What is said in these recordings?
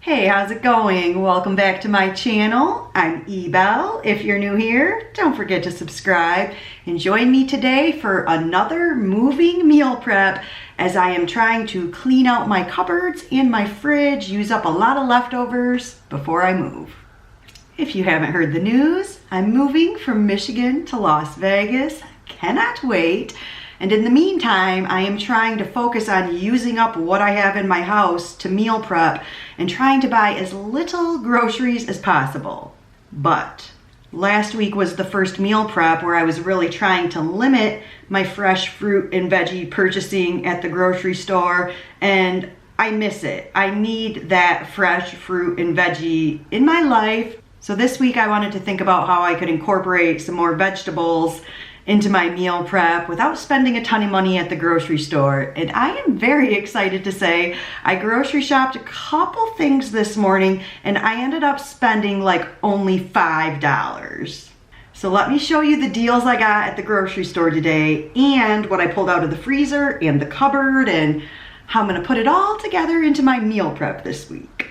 Hey, how's it going? Welcome back to my channel. I'm Ebel. If you're new here, don't forget to subscribe and join me today for another moving meal prep as I am trying to clean out my cupboards and my fridge, use up a lot of leftovers before I move. If you haven't heard the news, I'm moving from Michigan to Las Vegas. Cannot wait. And in the meantime, I am trying to focus on using up what I have in my house to meal prep and trying to buy as little groceries as possible. But last week was the first meal prep where I was really trying to limit my fresh fruit and veggie purchasing at the grocery store, and I miss it. I need that fresh fruit and veggie in my life. So this week I wanted to think about how I could incorporate some more vegetables into my meal prep without spending a ton of money at the grocery store. And I am very excited to say I grocery shopped a couple things this morning and I ended up spending like only $5. So let me show you the deals I got at the grocery store today and what I pulled out of the freezer and the cupboard and how I'm gonna put it all together into my meal prep this week.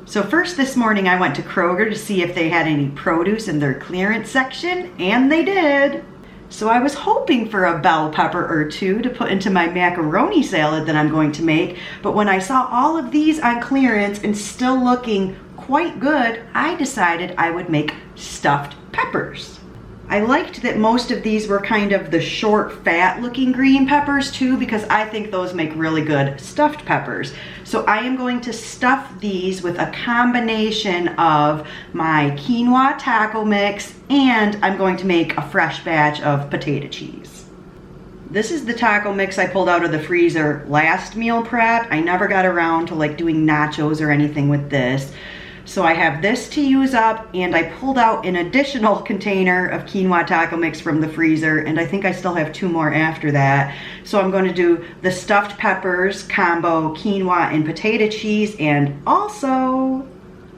So first this morning I went to Kroger to see if they had any produce in their clearance section, and they did. So I was hoping for a bell pepper or two to put into my macaroni salad that I'm going to make, but when I saw all of these on clearance and still looking quite good, I decided I would make stuffed peppers. I liked that most of these were kind of the short, fat-looking green peppers too, because I think those make really good stuffed peppers. So I am going to stuff these with a combination of my quinoa taco mix, and I'm going to make a fresh batch of potato cheese. This is the taco mix I pulled out of the freezer last meal prep. I never got around to like doing nachos or anything with this. So I have this to use up, and I pulled out an additional container of quinoa taco mix from the freezer, and I think I still have 2 more after that. So I'm going to do the stuffed peppers combo, quinoa and potato cheese, and also,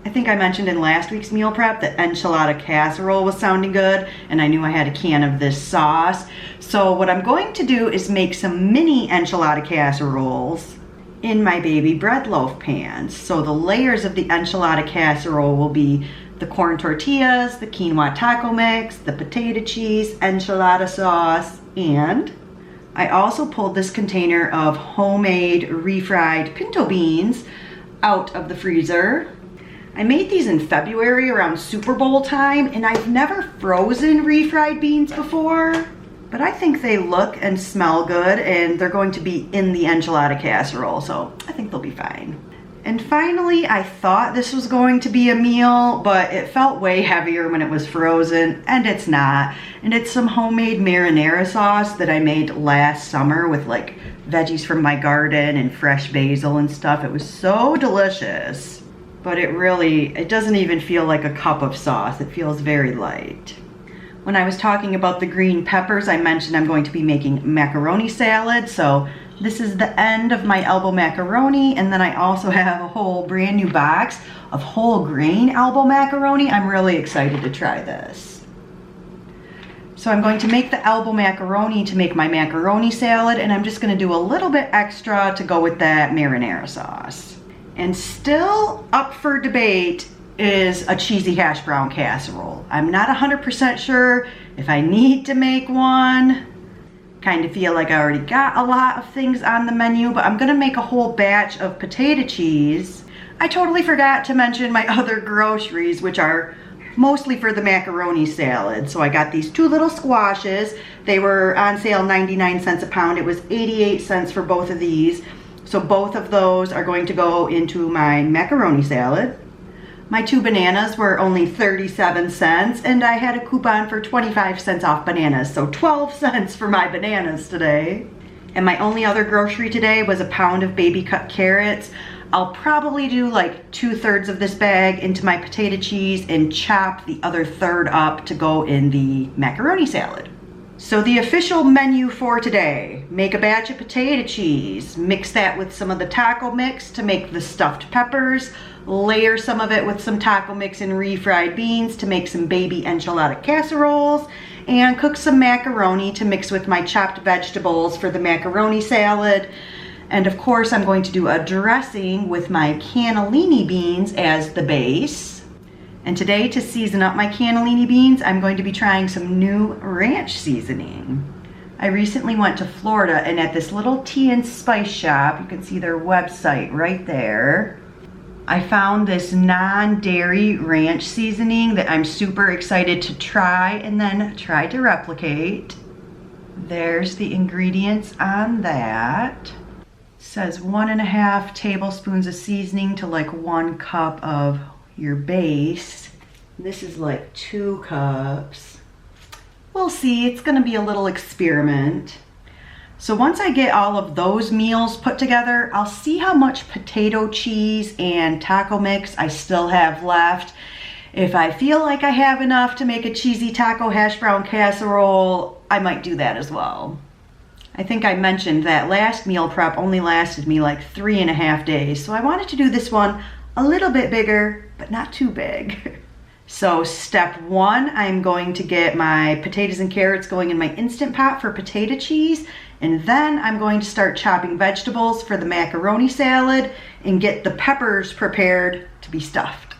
I think I mentioned in last week's meal prep that enchilada casserole was sounding good, and I knew I had a can of this sauce. So what I'm going to do is make some mini enchilada casseroles in my baby bread loaf pans. So the layers of the enchilada casserole will be the corn tortillas, the quinoa taco mix, the potato cheese, enchilada sauce, and I also pulled this container of homemade refried pinto beans out of the freezer. I made these in February around Super Bowl time, and I've never frozen refried beans before, but I think they look and smell good, and they're going to be in the enchilada casserole, so I think they'll be fine. And finally, I thought this was going to be a meal, but it felt way heavier when it was frozen, and it's not. And it's some homemade marinara sauce that I made last summer with like veggies from my garden and fresh basil and stuff. It was so delicious, but it doesn't even feel like a cup of sauce. It feels very light. When I was talking about the green peppers, I mentioned I'm going to be making macaroni salad. So this is the end of my elbow macaroni, and then I also have a whole brand new box of whole grain elbow macaroni. I'm really excited to try this. So I'm going to make the elbow macaroni to make my macaroni salad, and I'm just going to do a little bit extra to go with that marinara sauce. And still up for debate is a cheesy hash brown casserole. I'm not 100% sure if I need to make one. Kind of feel like I already got a lot of things on the menu, but I'm gonna make a whole batch of potato cheese. I totally forgot to mention my other groceries, which are mostly for the macaroni salad. So I got these 2 little squashes. They were on sale 99 cents a pound. It was 88 cents for both of these. So both of those are going to go into my macaroni salad. My 2 bananas were only 37 cents, and I had a coupon for 25 cents off bananas, so 12 cents for my bananas today. And my only other grocery today was a pound of baby cut carrots. I'll probably do like 2/3 of this bag into my potato cheese and chop the other third up to go in the macaroni salad. So the official menu for today: make a batch of potato cheese, mix that with some of the taco mix to make the stuffed peppers, layer some of it with some taco mix and refried beans to make some baby enchilada casseroles, and cook some macaroni to mix with my chopped vegetables for the macaroni salad. And of course, I'm going to do a dressing with my cannellini beans as the base. And today, to season up my cannellini beans, I'm going to be trying some new ranch seasoning. I recently went to Florida, and at this little tea and spice shop, you can see their website right there, I found this non-dairy ranch seasoning that I'm super excited to try and then try to replicate. There's the ingredients on that. It says 1.5 tablespoons of seasoning to like 1 cup of your base. This is like 2 cups. We'll see, it's gonna be a little experiment. So once I get all of those meals put together, I'll see how much potato cheese and taco mix I still have left. If I feel like I have enough to make a cheesy taco hash brown casserole, I might do that as well. I think I mentioned that last meal prep only lasted me like 3.5 days, so I wanted to do this one a little bit bigger, but not too big. So step 1, I'm going to get my potatoes and carrots going in my Instant Pot for potato cheese, and then I'm going to start chopping vegetables for the macaroni salad and get the peppers prepared to be stuffed.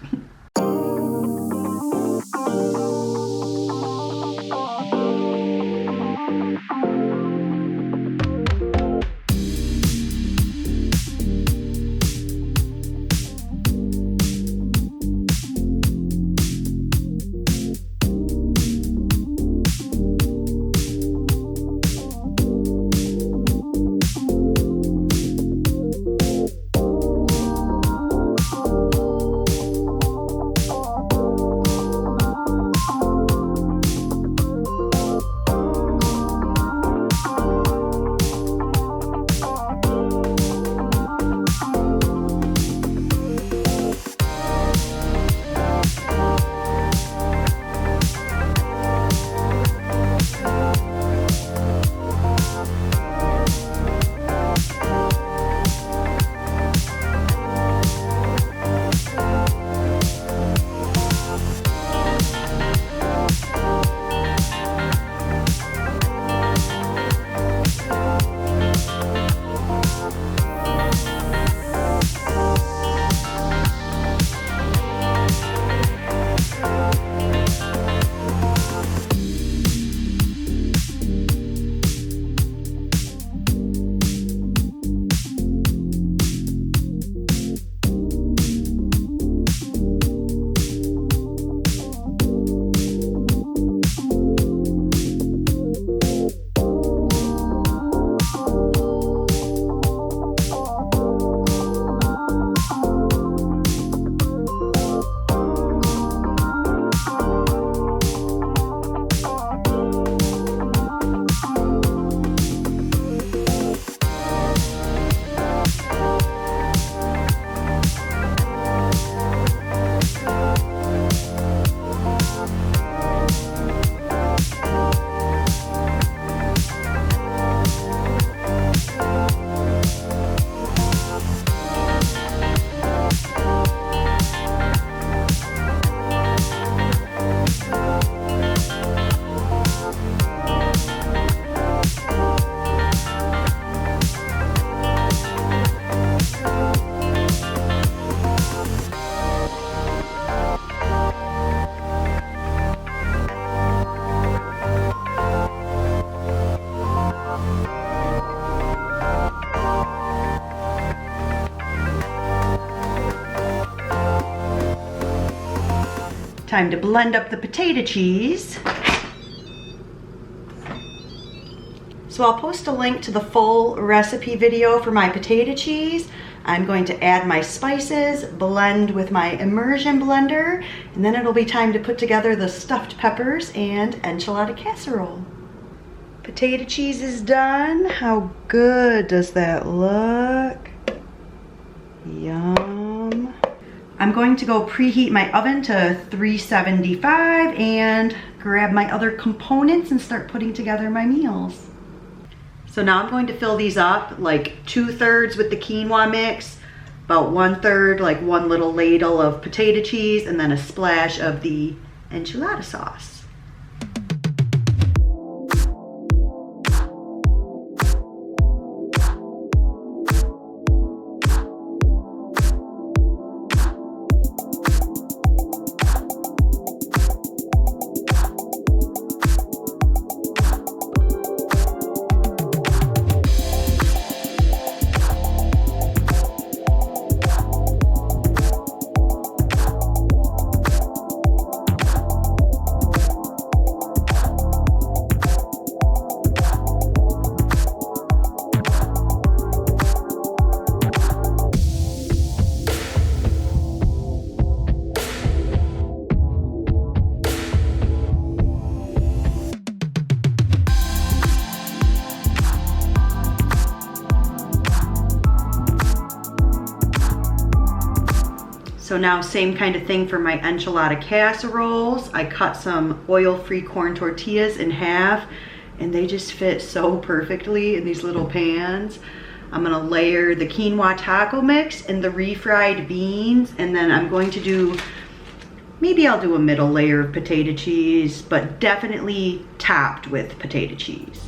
Time to blend up the potato cheese. So I'll post a link to the full recipe video for my potato cheese. I'm going to add my spices, blend with my immersion blender, and then it'll be time to put together the stuffed peppers and enchilada casserole. Potato cheese is done. How good does that look? Yum. I'm going to go preheat my oven to 375 and grab my other components and start putting together my meals. So now I'm going to fill these up like 2/3 with the quinoa mix, about 1/3, like 1 little ladle of potato cheese, and then a splash of the enchilada sauce. So now same kind of thing for my enchilada casseroles. I cut some oil-free corn tortillas in half and they just fit so perfectly in these little pans. I'm gonna layer the quinoa taco mix and the refried beans, and then I'm going to do, maybe I'll do a middle layer of potato cheese, but definitely topped with potato cheese.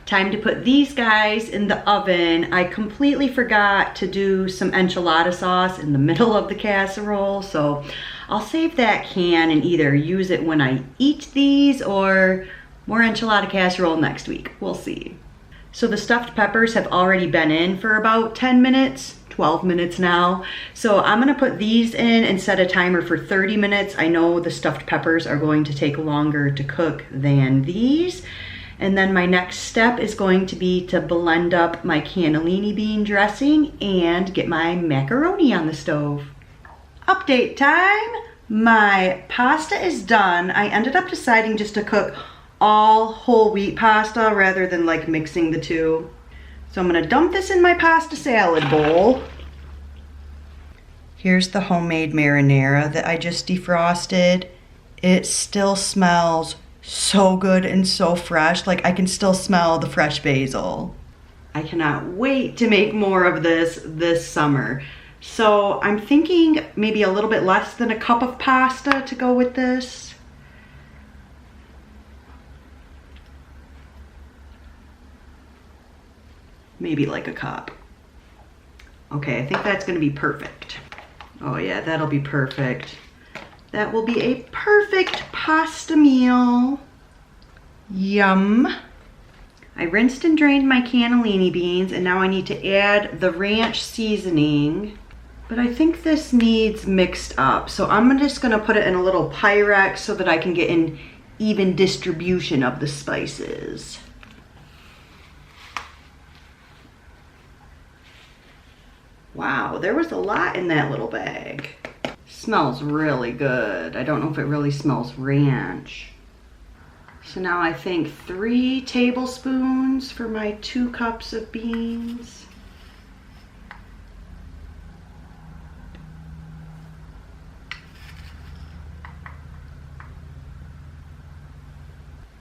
Time to put these guys in the oven. I completely forgot to do some enchilada sauce in the middle of the casserole, so I'll save that can and either use it when I eat these or more enchilada casserole next week. We'll see. So the stuffed peppers have already been in for about 10 minutes, 12 minutes now. So I'm gonna put these in and set a timer for 30 minutes. I know the stuffed peppers are going to take longer to cook than these. And then my next step is going to be to blend up my cannellini bean dressing and get my macaroni on the stove. Update time. My pasta is done. I ended up deciding just to cook all whole wheat pasta rather than like mixing the two. So I'm gonna dump this in my pasta salad bowl. Here's the homemade marinara that I just defrosted. It still smells so good and so fresh. Like I can still smell the fresh basil. I cannot wait to make more of this summer. So I'm thinking maybe a little bit less than a cup of pasta to go with this. Maybe like a cup. Okay, I think that's gonna be perfect. Oh yeah, that'll be perfect. That will be a perfect pasta meal. Yum. I rinsed and drained my cannellini beans and now I need to add the ranch seasoning. But I think this needs mixed up. So I'm just gonna put it in a little Pyrex so that I can get an even distribution of the spices. Wow, there was a lot in that little bag. Smells really good. I don't know if it really smells ranch. So now I think 3 tablespoons for my 2 cups of beans.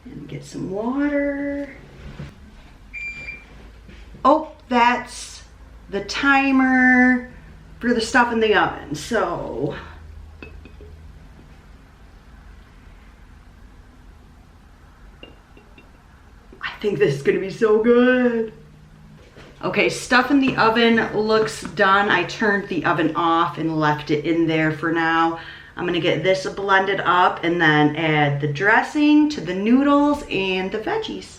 And get some water. Oh, that's the timer for the stuff in the oven. So I think this is gonna be so good. Okay, stuff in the oven looks done. I turned the oven off and left it in there for now. I'm gonna get this blended up and then add the dressing to the noodles and the veggies.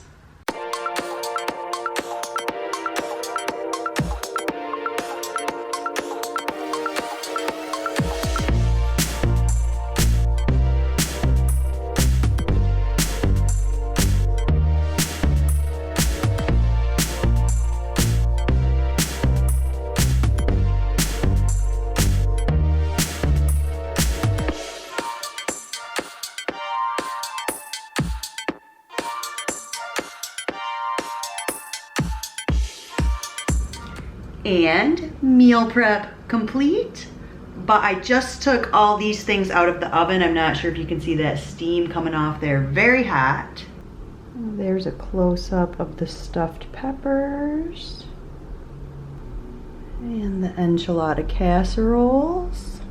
And meal prep complete. But I just took all these things out of the oven. I'm not sure if you can see that steam coming off there. Very hot. There's a close-up of the stuffed peppers and the enchilada casseroles.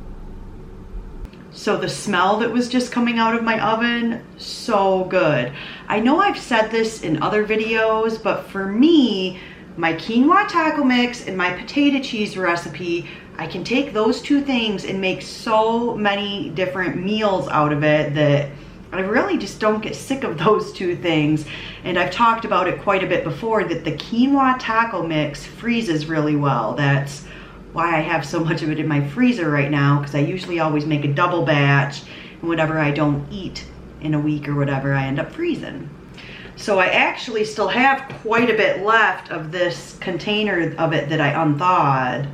So the smell that was just coming out of my oven, so good. I know I've said this in other videos, but for me, my quinoa taco mix and my potato cheese recipe, I can take those two things and make so many different meals out of it that I really just don't get sick of those two things. And I've talked about it quite a bit before that the quinoa taco mix freezes really well. That's why I have so much of it in my freezer right now, because I usually always make a double batch, and whatever I don't eat in a week or whatever, I end up freezing. So I actually still have quite a bit left of this container of it that I unthawed.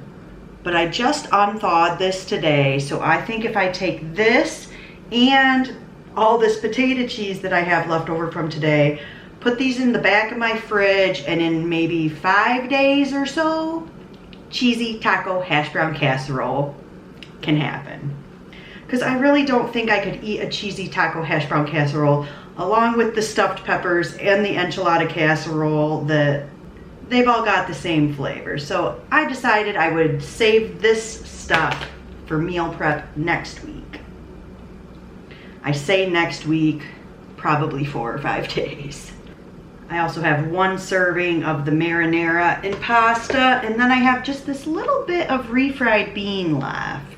But I just unthawed this today, so I think if I take this and all this potato cheese that I have left over from today, put these in the back of my fridge, and in maybe 5 days or so, cheesy taco hash brown casserole can happen. Because I really don't think I could eat a cheesy taco hash brown casserole along with the stuffed peppers and the enchilada casserole, that they've all got the same flavor. So I decided I would save this stuff for meal prep next week. I say next week, probably 4 or 5 days. I also have 1 serving of the marinara and pasta, and then I have just this little bit of refried bean left.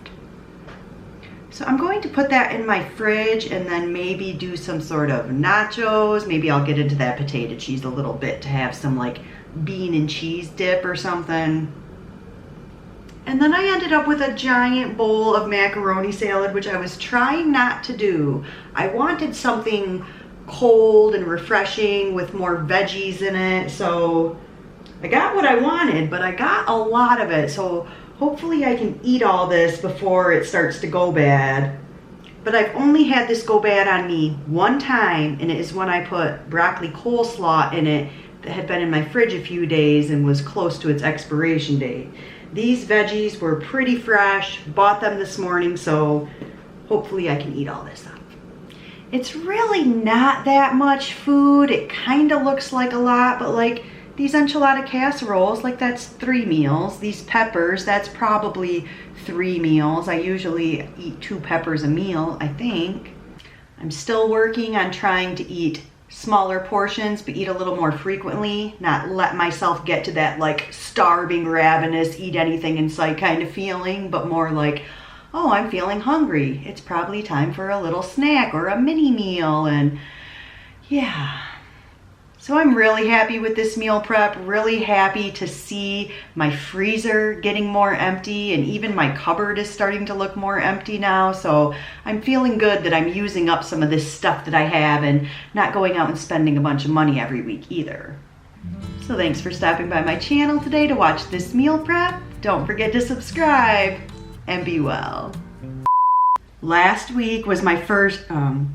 So I'm going to put that in my fridge and then maybe do some sort of nachos. Maybe I'll get into that potato cheese a little bit to have some like bean and cheese dip or something. And then I ended up with a giant bowl of macaroni salad, which I was trying not to do. I wanted something cold and refreshing with more veggies in it. So I got what I wanted, but I got a lot of it. So hopefully I can eat all this before it starts to go bad. But I've only had this go bad on me one time, and it is when I put broccoli coleslaw in it that had been in my fridge a few days and was close to its expiration date. These veggies were pretty fresh, bought them this morning, so hopefully I can eat all this up. It's really not that much food. It kind of looks like a lot, but like these enchilada casseroles, like that's 3 meals. These peppers, that's probably 3 meals. I usually eat 2 peppers a meal, I think. I'm still working on trying to eat smaller portions, but eat a little more frequently, not let myself get to that like starving, ravenous, eat anything in sight kind of feeling, but more like, oh, I'm feeling hungry. It's probably time for a little snack or a mini meal, and yeah. So I'm really happy with this meal prep, really happy to see my freezer getting more empty, and even my cupboard is starting to look more empty now. So I'm feeling good that I'm using up some of this stuff that I have and not going out and spending a bunch of money every week either. So thanks for stopping by my channel today to watch this meal prep. Don't forget to subscribe and be well. Last week was my first, and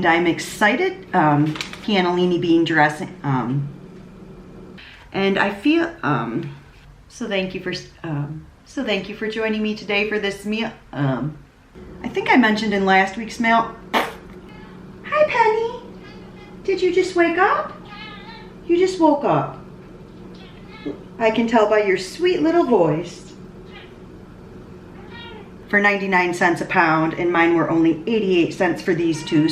I'm excited, cannellini bean dressing, and I feel, so thank you for joining me today for this meal. I think I mentioned in last week's mail. Hi, Penny. Did you just wake up? You just woke up. I can tell by your sweet little voice. For 99 cents a pound, and mine were only 88 cents for these two.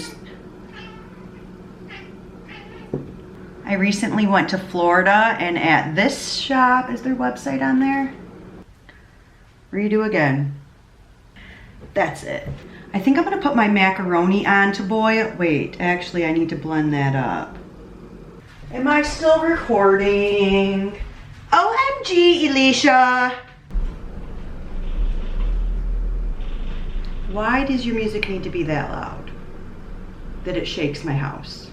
I recently went to Florida, and at this shop, is their website on there? Redo again. That's it. I think I'm gonna put my macaroni on to boil. Wait, actually I need to blend that up. Am I still recording? OMG, Alicia! Why does your music need to be that loud? That it shakes my house.